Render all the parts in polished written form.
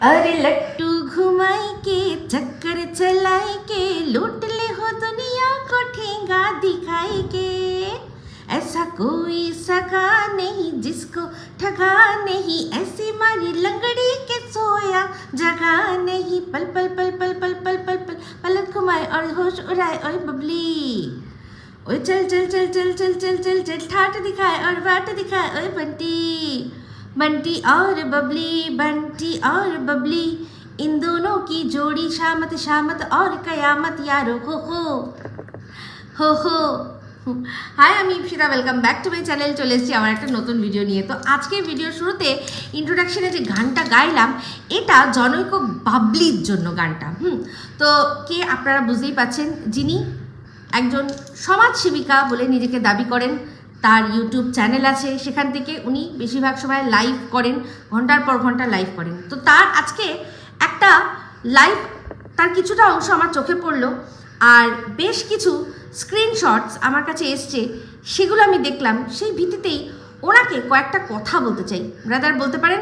अरे लट्टू घुमाई के चक्कर चलाई के लूट ले हो दुनिया को ठेंगा दिखाई के ऐसा कोई सगा नहीं जिसको ठगा नहीं ऐसी मारी लंगड़ी के सोया जगा नहीं पल पल पल पल पल पल पल पल पलक घुमाए और होश उड़ाए और बबली ओए चल चल चल चल चल चल चल चल ठाट दिखाए और बाट दिखाए ओए बंटी बंटी और बबली बंटी और बबली इन दोनों की जोड़ी शामत शामत और कयामत यारो हो হাই আমি Ipsita welcome back to my channel. চলে এসেছি আমার একটা নতুন ভিডিও নিয়ে। তো আজকে ভিডিওর শুরুতে ইন্ট্রোডাকশনে যে গানটা গাইলাম এটা জনৈক বাবলির জন্য গানটা। তো কে আপনারা বুঝতেই পাচ্ছেন, যিনি একজন সমাজসেবিকা বলে নিজেকে দাবি করেন। তার ইউটিউব চ্যানেল আছে, সেখান থেকে উনি বেশিরভাগ সময় লাইভ করেন, ঘন্টার পর ঘন্টা লাইভ করেন। তো তার আজকে একটা লাইভ, তার কিছুটা অংশ আমার চোখে পড়লো আর বেশ কিছু স্ক্রিনশটস আমার কাছে এসছে, সেগুলো আমি দেখলাম। সেই ভিত্তিতেই ওনাকে কয়েকটা কথা বলতে চাই, ব্রাদার বলতে পারেন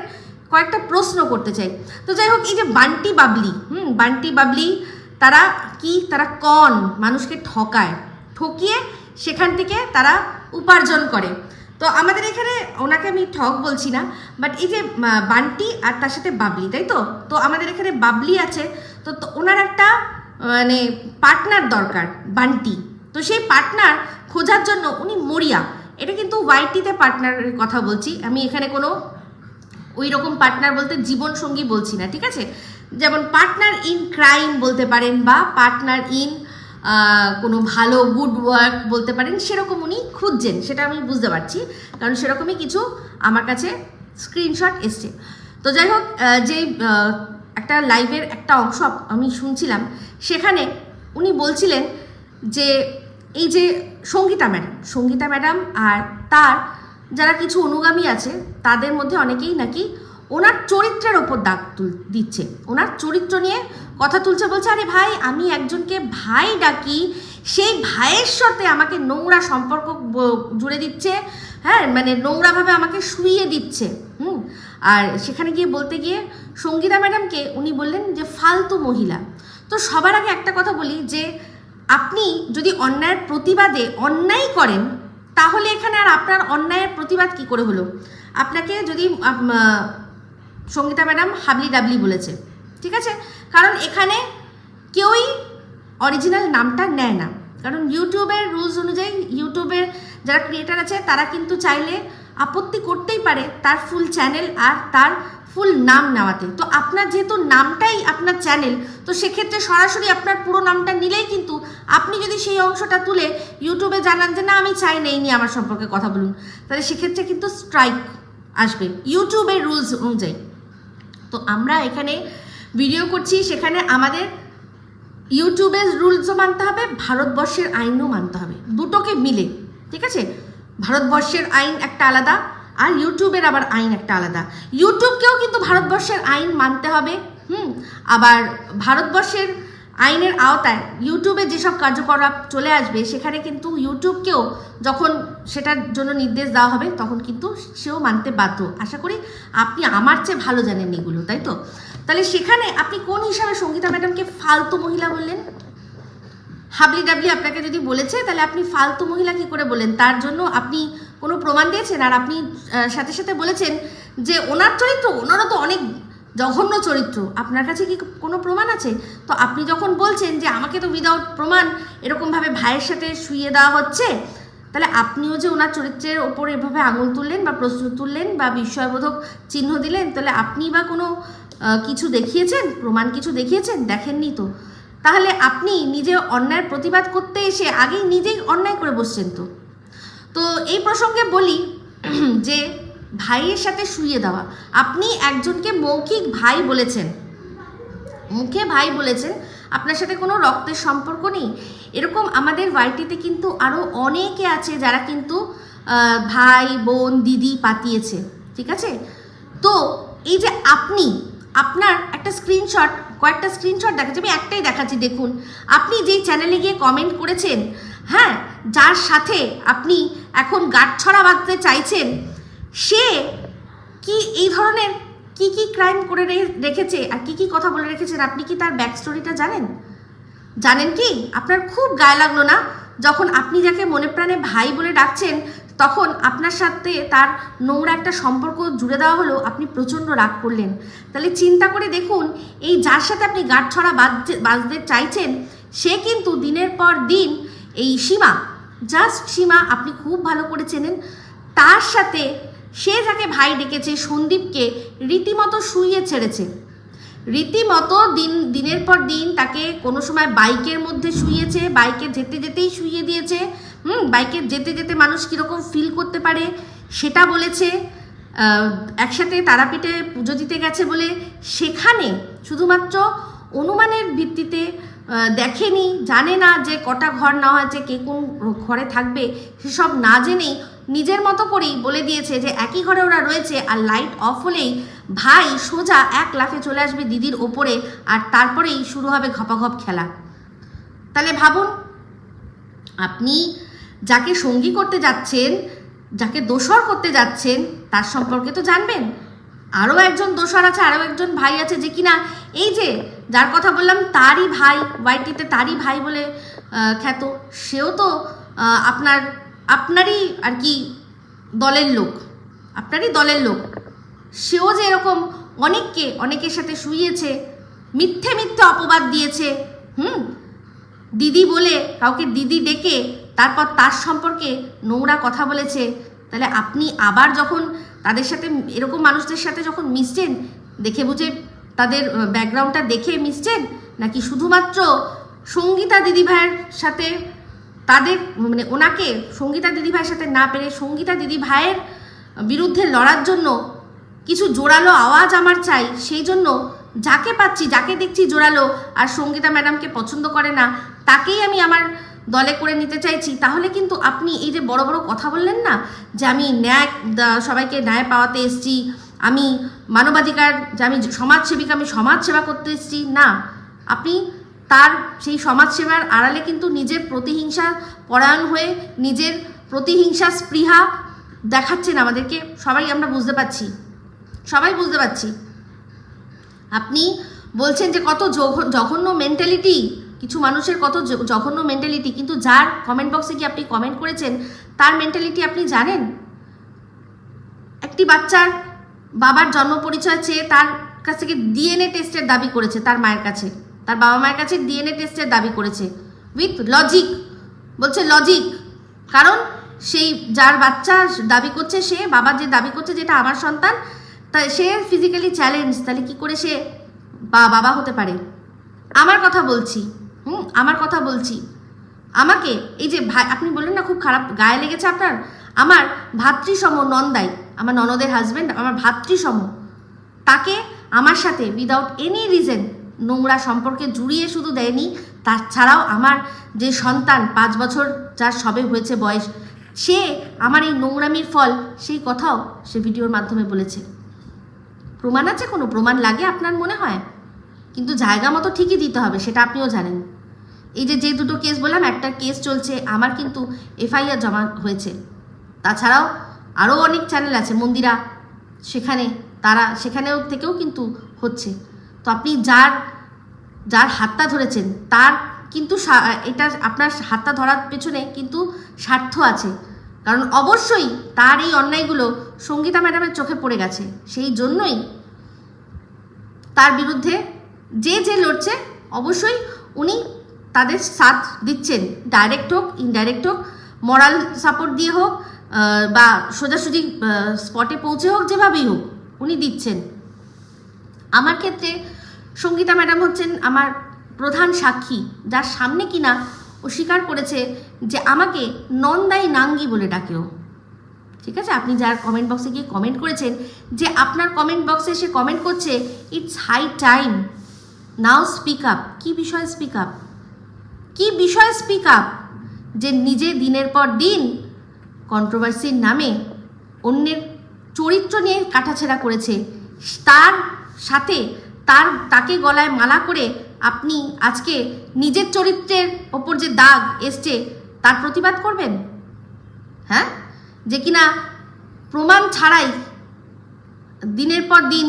কয়েকটা প্রশ্ন করতে চাই। তো যাই হোক, এই যে বান্টি বাবলি বান্টি বাবলি তারা কি, তারা কন মানুষকে ঠকিয়ে সেখান থেকে তারা উপার্জন করে। তো আমাদের এখানে ওনাকে আমি ঠক বলছি না, বাট এই যে বান্টি আর তার সাথে বাবলি, তাই তো। তো আমাদের এখানে বাবলি আছে, তো ওনার একটা মানে পার্টনার দরকার বান্টি। তো সেই পার্টনার খোঁজার জন্য উনি মরিয়া। এটা কিন্তু ওয়াইটিতে পার্টনারের কথা বলছি আমি, এখানে কোনো ওই রকম পার্টনার বলতে জীবনসঙ্গী বলছি না, ঠিক আছে। যেমন পার্টনার ইন ক্রাইম বলতে পারেন, বা পার্টনার ইন কোনো ভালো গুড ওয়ার্ক বলতে পারেন, সেরকম উনি খুঁজছেন, সেটা আমি বুঝতে পারছি, কারণ সেরকমই কিছু আমার কাছে স্ক্রিনশট এসছে। তো যাই হোক, যে একটা লাইভের একটা অংশ আমি শুনছিলাম, সেখানে উনি বলছিলেন যে এই যে সঙ্গীতা ম্যাডাম আর তার যারা কিছু অনুগামী আছে, তাদের মধ্যে অনেকেই নাকি ওনার চরিত্রের ওপর দাগ দিচ্ছে, ওনার চরিত্র নিয়ে কথা তুলছে। বলছে আরে ভাই, আমি একজনকে ভাই ডাকি, সেই ভাইয়ের সাথে আমাকে নোংরা সম্পর্ক জুড়ে দিচ্ছে, হ্যাঁ, মানে নোংরাভাবে আমাকে শুইয়ে দিচ্ছে। আর সেখানে গিয়ে বলতে গিয়ে সঙ্গীতা ম্যাডামকে উনি বললেন যে ফালতু মহিলা। তো সবার আগে একটা কথা বলি, যে আপনি যদি অন্যায়ের প্রতিবাদে অন্যায় করেন, তাহলে এখানে আর আপনার অন্যায়ের প্রতিবাদ কি করে হলো? আপনাকে যদি সঙ্গীতা ম্যাডাম হাবলি ডাবলি বলেছে, ঠিক আছে, কারণ এখানে কেউই অরিজিনাল নামটা নেয় না, কারণ ইউটিউবের রুলস অনুযায়ী ইউটিউবের যারা ক্রিয়েটার আছে তারা কিন্তু চাইলে আপত্তি করতেই পারে তার ফুল চ্যানেল আর তার ফুল নাম নেওয়াতে। তো আপনার যেহেতু নামটাই আপনার চ্যানেল, তো সেক্ষেত্রে সরাসরি আপনার পুরো নামটা নিলেই কিন্তু আপনি যদি সেই অংশটা তুলে ইউটিউবে জানান যে না আমি চাই না এই নিয়ে আমার সম্পর্কে কথা বলুন, তাহলে সেক্ষেত্রে কিন্তু স্ট্রাইক আসবে ইউটিউবের রুলস অনুযায়ী। তো আমরা এখানে ভিডিও করছি, সেখানে আমাদের ইউটিউবের রুলসও মানতে হবে, ভারতবর্ষের আইনও মানতে হবে, দুটোকে মিলে, ঠিক আছে। ভারতবর্ষের আইন একটা আলাদা, আর ইউটিউবের আবার আইন একটা আলাদা। ইউটিউবকেও কিন্তু ভারতবর্ষের আইন মানতে হবে। আবার ভারতবর্ষের আইনের আওতায় ইউটিউবে যেসব কার্যকলাপ চলে আসবে, সেখানে কিন্তু ইউটিউবকেও যখন সেটার জন্য নির্দেশ দেওয়া হবে, তখন কিন্তু সেও মানতে বাধ্য। আশা করি আপনি আমার চেয়ে ভালো জানেন এগুলো, তাই তো। তাহলে সেখানে আপনি কোন হিসাবে সঙ্গীতা ম্যাডামকে ফালতু মহিলা বললেন? হাবলি ডাবলি আপনাকে যদি বলেছে, তাহলে আপনি ফালতু মহিলা কি করে বলেন? তার জন্য আপনি কোনো প্রমাণ দিয়েছেন? আর আপনি সাথে সাথে বলেছেন যে ওনার চরিত্র, ওনারও তো অনেক জঘন্য চরিত্র, আপনার কাছে কি কোনো প্রমাণ আছে? তো আপনি যখন বলছেন যে আমাকে তো উইদাউট প্রমাণ এরকমভাবে ভাইয়ের সাথে শুইয়ে দেওয়া হচ্ছে, তাহলে আপনিও যে ওনার চরিত্রের ওপর এভাবে আঙুল তুললেন বা প্রশ্ন তুললেন বা বিস্ময়বোধক চিহ্ন দিলেন, তাহলে আপনি বা কোনো কিছু দেখিয়েছেন, প্রমাণ কিছু দেখিয়েছেন? দেখেননি তো। তাহলে আপনি নিজে অন্যায়ের প্রতিবাদ করতে এসে আগেই নিজেই অন্যায় করে বসছেন। তো এই প্রসঙ্গে বলি যে ভাইয়ের সাথে শুইয়ে দেওয়া, আপনি একজনকে মৌখিক ভাই বলেছেন, মুখে ভাই বলেছেন, আপনার সাথে কোনো রক্তের সম্পর্ক নেই। এরকম আমাদের ওয়াইটিতে কিন্তু আরও অনেকে আছে যারা কিন্তু ভাই বোন দিদি পাতিয়েছে, ঠিক আছে। তো এই যে আপনার একটা স্ক্রিনশট, কয়েকটা স্ক্রিনশট দেখাচ্ছি, আমি একটাই দেখাচ্ছি, দেখুন। আপনি যেই চ্যানেলে গিয়ে কমেন্ট করেছেন, হ্যাঁ, যার সাথে আপনি এখন গাঁটছড়া বাঁধতে চাইছেন, সে কি এই ধরনের কি কি ক্রাইম করে রেখেছে আর কি কি কথা বলে রেখেছেন, আপনি কি তার ব্যাক স্টোরিটা জানেন? জানেন কি? আপনার খুব গায়ে লাগলো না যখন আপনি যাকে মনে প্রাণে ভাই বলে ডাকছেন তখন আপনার সাথে তার নোংরা একটা সম্পর্ক জুড়ে দেওয়া হলো, আপনি প্রচণ্ড রাগ করলেন। তাহলে চিন্তা করে দেখুন, এই যার সাথে আপনি গাঁটছড়া বাঁধতে চাইছেন সে কিন্তু দিনের পর দিন এই সীমা, জাস্ট সীমা আপনি খুব ভালো করে চেনেন, তার সাথে সে যাকে ভাই ডেকেছে সন্দীপকে রীতিমতো শুইয়ে ছেড়েছে, রীতিমতো দিনের পর দিন তাকে কোনো সময় বাইকের মধ্যে শুইয়েছে, বাইকে যেতে যেতেই শুইয়ে দিয়েছে। বাইকে যেতে যেতে মানুষ কীরকম ফিল করতে পারে সেটা বলেছে। একসাথে তারাপীঠে পুজো দিতে গেছে বলে সেখানে শুধুমাত্র অনুমানের ভিত্তিতে দেখেনি, জানে না যে কটা ঘর নেওয়া হয়েছে, কে কোন ঘরে থাকবে, সেসব না জেনেই নিজের মতো করেই বলে দিয়েছে যে একই ঘরে ওরা রয়েছে, আর লাইট অফ হলেই ভাই সোজা এক লাফে চলে আসবে দিদির ওপরে, আর তারপরেই শুরু হবে ঘপাঘপ খেলা। তাহলে ভাবুন, আপনি যাকে সঙ্গী করতে যাচ্ছেন, যাকে দোসর করতে যাচ্ছেন তার সম্পর্কে তো জানবেন। আরও একজন দোসর আছে, আরও একজন ভাই আছে যে কিনা এই যে যার কথা বললাম তারই ভাই, ওয়াইটিতে তারই ভাই বলে খ্যাত, সেও তো আপনারই আর কি দলের লোক, আপনারই দলের লোক। সেও যে এরকম অনেকের সাথে শুইয়েছে, মিথ্যে মিথ্যে অপবাদ দিয়েছে, দিদি বলে কাউকে দিদি ডেকে তারপর তার সম্পর্কে নোংরা কথা বলেছে। তাহলে আপনি আবার যখন তাদের সাথে এরকম মানুষদের সাথে যখন মিশছেন, দেখে বুঝে তাদের ব্যাকগ্রাউন্ডটা দেখে মিশছেন, নাকি শুধুমাত্র সঙ্গীতা দিদিভাইয়ের সাথে তাদের মানে ওনাকে সঙ্গীতা দিদিভাইয়ের সাথে না পেরে সঙ্গীতা দিদিভাইয়ের বিরুদ্ধে লড়ার জন্য কিছু জোরালো আওয়াজ আমার চাই, সেই জন্য যাকে পাচ্ছি যাকে দেখছি জোরালো আর সঙ্গীতা ম্যাডামকে পছন্দ করে না তাকেই আমি আমার দলে করে নিতে চাইছি। তাহলে কিন্তু আপনি এই যে বড় বড় কথা বললেন না যে আমি সবাইকে ন্যায় পাওয়াতে এসেছি, আমি মানবাধিকার, যে আমি সমাজসেবিকা, আমি সমাজসেবা করতে এসেছি, না, আপনি তার সেই সমাজসেবার আড়ালে কিন্তু নিজের প্রতিহিংসা পরায়ণ হয়ে নিজের প্রতিহিংসা স্পৃহা দেখাচ্ছেন আমাদেরকে। আমরা বুঝতে পারছি, সবাই বুঝতে পারছি। আপনি বলছেন যে কত জঘন্য মেন্টালিটি, কিছু মানুষের কত জঘন্য মেন্টালিটি, কিন্তু যার কমেন্ট বক্সে কি আপনি কমেন্ট করেছেন তার মেন্টালিটি আপনি জানেন? একটি বাচ্চার বাবার জন্ম পরিচয় চেয়ে তার কাছ থেকে ডিএনএ টেস্টের দাবি করেছে, তার মায়ের কাছে, তার বাবা মায়ের কাছে ডিএনএ টেস্টের দাবি করেছে উইথ লজিক, বলছে লজিক, কারণ সেই যার বাচ্চা দাবি করছে, সে বাবা যে দাবি করছে যেটা আমার সন্তান, তা সে ফিজিক্যালি চ্যালেঞ্জ, তাহলে কি করে সে বাবা হতে পারে? আমার কথা বলছি, আমার কথা বলছি। আমাকে এই যে ভাই আপনি বললেন না খুব খারাপ গায়ে লেগেছে আপনার, আমার ভাতৃসম নন্দাই, আমার ননদের হাজব্যান্ড, আমার ভাতৃসম, তাকে আমার সাথে উইদাউট এনি রিজন নোংরা সম্পর্কে জুড়িয়ে শুধু দেয়নি, তাছাড়াও আমার যে সন্তান 5 বছর যার সবে হয়েছে বয়স, সে আমার এই নোংরামির ফল, সেই কথাও সে ভিডিওর মাধ্যমে বলেছে। প্রমাণ আছে? কোনো প্রমাণ লাগে আপনার মনে হয়? কিন্তু জায়গা মতো ঠিকই দিতে হবে, সেটা আপনিও জানেন। এই যে দুটো কেস বললাম, একটা কেস চলছে, আমার কিন্তু এফআইআর জমা হয়েছে, তাছাড়াও আরও অনেক চ্যানেল আছে, মন্দিরা, সেখানেও থেকেও কিন্তু হচ্ছে। তো আপনি যার হাতটা ধরেছেন তার কিন্তু এটা আপনার হাতটা ধরার পেছনে কিন্তু স্বার্থ আছে, কারণ অবশ্যই তার এই অন্যায়গুলো সঙ্গীতা ম্যাডামের চোখে পড়ে গেছে, সেই জন্যই তার বিরুদ্ধে যে লড়ছে অবশ্যই উনি তাদের সাথ দিচ্ছেন, ডাইরেক্ট হোক ইনডাইরেক্ট হোক, মরাল সাপোর্ট দিয়ে হোক বা সোজাসুজি স্পটে পৌঁছে হোক, যেভাবেই হোক উনি দিচ্ছেন। আমার ক্ষেত্রে সঙ্গীতা ম্যাডাম হচ্ছেন আমার প্রধান সাক্ষী, যার সামনে কিনা ও স্বীকার করেছে যে আমাকে নন্দাই নাঙ্গি বলে ডাকেও। ঠিক আছে, আপনি যার কমেন্ট বক্সে গিয়ে কমেন্ট করেছেন, যে আপনার কমেন্ট বক্সে সে কমেন্ট করছে it's high time now speak up. কী বিষয়ে স্পিক আপ? কী বিষয়ে স্পিক আপ? যে নিজে দিনের পর দিন কন্ট্রোভার্সির নামে অন্যের চরিত্র নিয়ে কাটাছেঁড়া করেছে, তার সাথে তাকে গলায় মালা করে আপনি আজকে নিজের চরিত্রের ওপর যে দাগ এসছে তার প্রতিবাদ করবেন? হ্যাঁ, যে কিনা প্রমাণ ছাড়াই দিনের পর দিন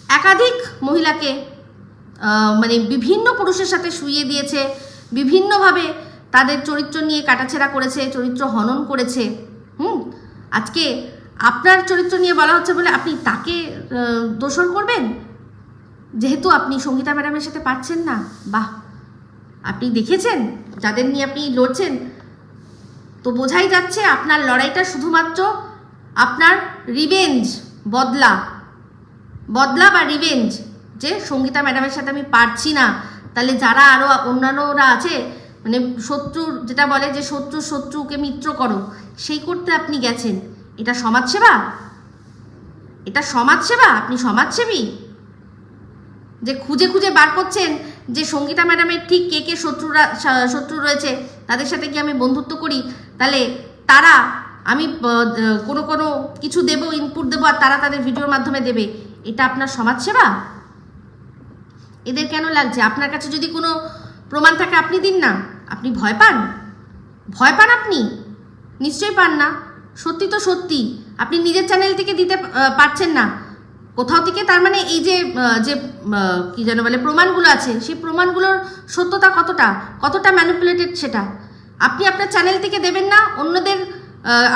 একাধিক মহিলাকে মানে বিভিন্ন পুরুষের সাথে শুইয়ে দিয়েছে, বিভিন্নভাবে তাদের চরিত্র নিয়ে কাটাছেঁড়া করেছে, চরিত্র হনন করেছে। আজকে আপনার চরিত্র নিয়ে বলা হচ্ছে বলে আপনি তাকে দোষর করবেন, যেহেতু আপনি সঙ্গীতা ম্যাডামের সাথে পারছেন না। বাহ, আপনি দেখেছেন যাদের নিয়ে আপনি লড়ছেন, তো বোঝাই যাচ্ছে আপনার লড়াইটা শুধুমাত্র আপনার রিভেঞ্জ, বদলা বা রিভেঞ্জ, যে সঙ্গীতা ম্যাডামের সাথে আমি পারছি না, তাহলে যারা আরও অন্যান্যরা আছে, মানে শত্রুর যেটা বলে যে শত্রুকে মিত্র করো, সেই করতে আপনি গেছেন। এটা সমাজসেবা? এটা সমাজসেবা? আপনি সমাজসেবী যে খুঁজে খুঁজে বার করছেন যে সঙ্গীতা ম্যাডামের ঠিক কে কে শত্রু রয়েছে, তাদের সাথে কি আমি বন্ধুত্ব করি, তাহলে তারা আমি কোনো কিছু দেবো, ইনপুট দেবো, আর তারা তাদের ভিডিওর মাধ্যমে দেবে। এটা আপনার সমাজসেবা? এদের কেন লাগছে? আপনার কাছে যদি কোনো প্রমাণ থাকে আপনি দিন না। আপনি ভয় পান? আপনি নিশ্চয়ই পান না। সত্যি তো সত্যি, আপনি নিজের চ্যানেল থেকে দিতে পারছেন না কোথাও থেকে, তার মানে এই যে কি যেন বলে প্রমাণগুলো আছে, সেই প্রমাণগুলোর সত্যতা কতটা ম্যানিপুলেটেড সেটা আপনি আপনার চ্যানেল থেকে দেবেন না, অন্যদের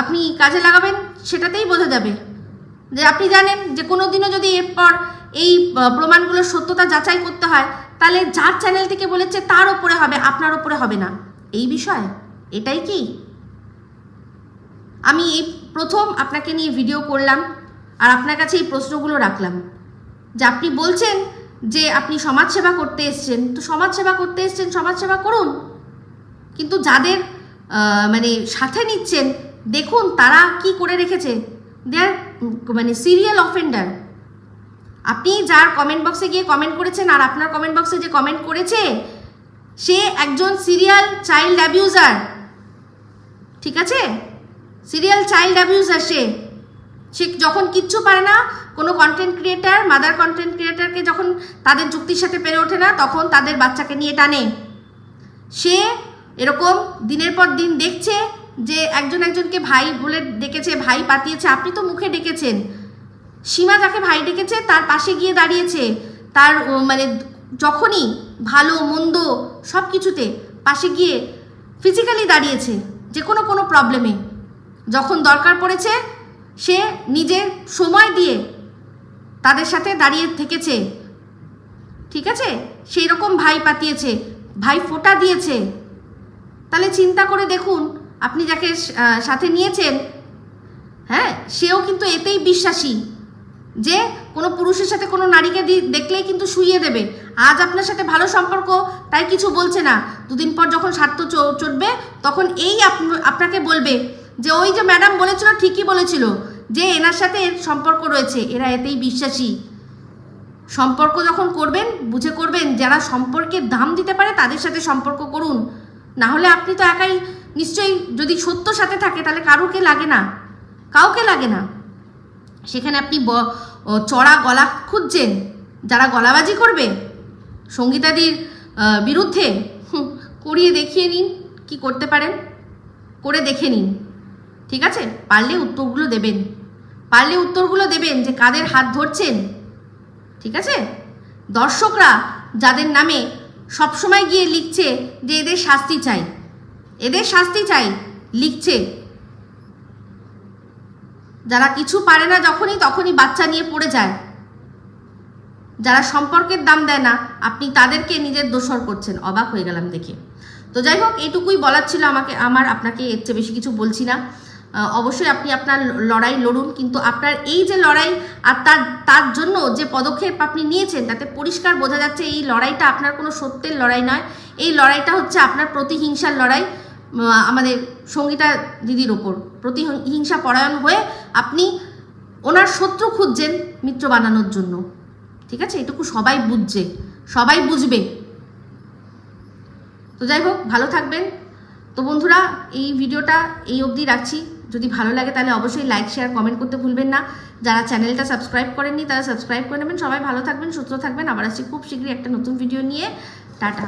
আপনি কাজে লাগাবেন, সেটাতেই বোঝা যাবে যে আপনি জানেন যে কোনো দিনও যদি এরপর এই প্রমাণগুলোর সত্যতা যাচাই করতে হয়, তাহলে যার চ্যানেল থেকে বলেছে তার ওপরে হবে, আপনার ওপরে হবে না। এই বিষয় এটাই কি? আমি এই প্রথম আপনাকে নিয়ে ভিডিও করলাম আর আপনার কাছে এই প্রশ্নগুলো রাখলাম যে আপনি বলছেন যে আপনি সমাজসেবা করতে এসছেন, তো সমাজসেবা করতে এসছেন, সমাজসেবা করুন, কিন্তু যাদের মানে সাথে নিচ্ছেন দেখুন তারা কি করে রেখেছে, দে আর মানে সিরিয়াল অফেন্ডার। আপনি যার কমেন্ট বক্সে গিয়ে কমেন্ট করেছেন আর আপনার কমেন্ট বক্সে যে কমেন্ট করেছে সে একজন সিরিয়াল চাইল্ড অ্যাবিউজার, ঠিক আছে? Serial child abuser. সে যখন কিচ্ছু পারে না, কোনো কন্টেন্ট ক্রিয়েটার, মাদার কন্টেন্ট ক্রিয়েটারকে যখন তাদের যুক্তির সাথে পেরে ওঠে না, তখন তাদের বাচ্চাকে নিয়ে টানে। সে এরকম দিনের পর দিন দেখছে যে একজনকে ভাই বলে ডেকেছে, ভাই পাতিয়েছে, আপনি তো মুখে ডেকেছেন। সীমা যাকে ভাই ডেকেছে তার পাশে গিয়ে দাঁড়িয়েছে, তার মানে যখনই ভালো মন্দ সব কিছুতে পাশে গিয়ে ফিজিক্যালি দাঁড়িয়েছে, যে কোনো প্রবলেমে যখন দরকার পড়েছে সে নিজের সময় দিয়ে তাদের সাথে দাঁড়িয়ে থেকেছে, ঠিক আছে? সেই রকম ভাই পাতিয়েছে, ভাই ফোঁটা দিয়েছে। তাহলে চিন্তা করে দেখুন, আপনি যাকে সাথে নিয়েছেন, হ্যাঁ, সেও কিন্তু এতেই বিশ্বাসী যে কোনো পুরুষের সাথে কোনো নারীকে দেখলেই কিন্তু শুইয়ে দেবে। আজ আপনার সাথে ভালো সম্পর্ক তাই কিছু বলছে না, দুদিন পর যখন স্বার্থ চটবে তখন এই আপনাকে বলবে যে ওই যে ম্যাডাম বলেছিল, ঠিকই বলেছিল যে এনার সাথে এর সম্পর্ক রয়েছে। এরা এতেই বিশ্বাসী। সম্পর্ক যখন করবেন বুঝে করবেন, যারা সম্পর্কের দাম দিতে পারে তাদের সাথে সম্পর্ক করুন, না হলে আপনি তো একাই নিশ্চয়ই, যদি সত্য সাথে থাকে তাহলে কাউকে লাগে না। সেখানে আপনি চড়া গলা খুঁজছেন যারা গলাবাজি করবে সঙ্গীতাদির বিরুদ্ধে। করিয়ে দেখিয়ে নিন কি করতে পারেন, করে দেখে নিন, ঠিক আছে? পারলে উত্তরগুলো দেবেন যে কাদের হাত ধরছেন, ঠিক আছে? দর্শকরা যাদের নামে সবসময় গিয়ে লিখছে যে এদের শাস্তি চাই লিখছে, যারা কিছু পারে না তখনই বাচ্চা নিয়ে পড়ে যায়, যারা সম্পর্কের দাম দেয় না, আপনি তাদেরকে নিজের দোষর করছেন। অবাক হয়ে গেলাম দেখে। তো যাই হোক, এইটুকুই বলার ছিল আপনাকে এর চেয়ে বেশি কিছু বলছি না। অবশ্যই আপনি আপনার লড়াই লড়ুন, কিন্তু আপনার এই যে লড়াই আর তার জন্য যে পদক্ষেপ আপনি নিয়েছেন, তাতে পরিষ্কার বোঝা যাচ্ছে এই লড়াইটা আপনার কোনো সত্যের লড়াই নয়। এই লড়াইটা হচ্ছে আপনার প্রতিহিংসার লড়াই। আমাদের সঙ্গীতা দিদির ওপর প্রতিহিংসা পরায়ণ হয়ে আপনি ওনার শত্রু খুঁজছেন মিত্র বানানোর জন্য, ঠিক আছে? এটুকু সবাই বুঝবে। তো যাই হোক, ভালো থাকবেন। তো বন্ধুরা, এই ভিডিওটা এই অবধি রাখছি। যদি ভালো লাগে তাহলে অবশ্যই লাইক, শেয়ার, কমেন্ট করতে ভুলবেন না। যারা চ্যানেলটা সাবস্ক্রাইব করেননি তারা সাবস্ক্রাইব করে নেবেন। সবাই ভালো থাকবেন, সুস্থ থাকবেন। আবার আসছি খুব শীঘ্রই একটা নতুন ভিডিও নিয়ে। টাটা।